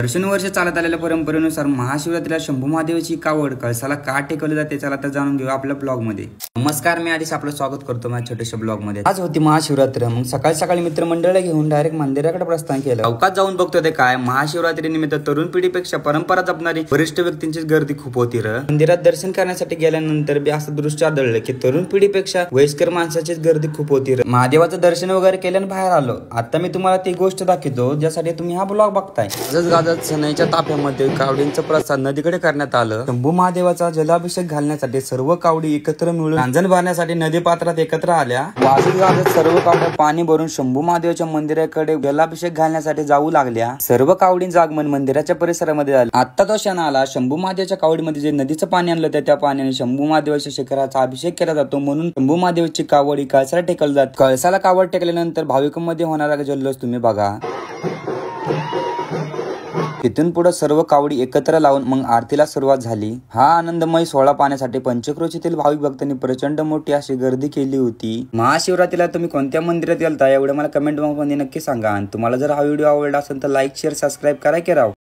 वर्षानुवर्ष चालत आलेल्या परंपरेनुसार महाशिवरात्रीला शंभू महादेवाची कावड कळसाला का टेकवली जाते चला तर जाणून घेऊ आपल्या ब्लॉग मध्ये। नमस्कार, मी आधीच आपलं स्वागत करतो माझ्या छोट्याशा ब्लॉग मध्ये। आज होती महाशिवरात्र, मग सकाळी सकाळी मित्रमंडळाला घेऊन डायरेक्ट मंदिराकडे प्रस्थान केलं। चौकात जाऊन बघतो ते काय, महाशिवरात्री निमित्त तरुण पिढीपेक्षा परंपरा जपणारी वरिष्ठ व्यक्तींची गर्दी खूप होती र। मंदिरात दर्शन करण्यासाठी गेल्यानंतर बी असं दृश्य आढळलं की तरुण पिढीपेक्षा वयस्कर माणसाचीच गर्दी खूप होती र। महादेवाचं दर्शन वगैरे केल्याने बाहेर आलो। आता मी तुम्हाला ती गोष्ट दाखवतो ज्यासाठी तुम्ही हा ब्लॉग बघताय। सणाच्या ताफ्यामध्ये कावडींचं प्रसाद नदीकडे करण्यात आलं। शंभू महादेवाचा जलाभिषेक घालण्यासाठी सर्व कावडी एकत्र मिळून रांजण भरण्यासाठी नदी पात्रात एकत्र आल्या। वाजत गाजत सर्व कावड्या पाणी भरून शंभू महादेवाच्या मंदिराकडे जलाभिषेक घालण्यासाठी जाऊ लागल्या। सर्व कावडींचं आगमन मंदिराच्या परिसरामध्ये झालं। आता तो क्षण आला, शंभू महादेवाच्या कावडीमध्ये जे नदीचं पाणी आणलं त्या पाण्याने शंभू महादेवाच्या शिखराचा अभिषेक केला जातो, म्हणून शंभू महादेवाची कावडी कळसाला टेकली जाते। कळसाला कावड टेकल्यानंतर भाविकांमध्ये होणारा जल्लोष तुम्ही बघा। तिथून पुढे सर्व कावडी एकत्र लावून मग आरतीला सुरुवात झाली। हा आनंदमय सोहळा पाहण्यासाठी पंचक्रोशीतील भाविक भक्तांनी प्रचंड मोठी अशी गर्दी केली होती। महाशिवरात्रीला तुम्ही कोणत्या मंदिरात गेलता एवढं मला कमेंट मध्ये नक्की सांगा। आणि तुम्हाला जर हा व्हिडिओ आवडला असेल तर लाईक शेअर सबस्क्राईब करा की राव।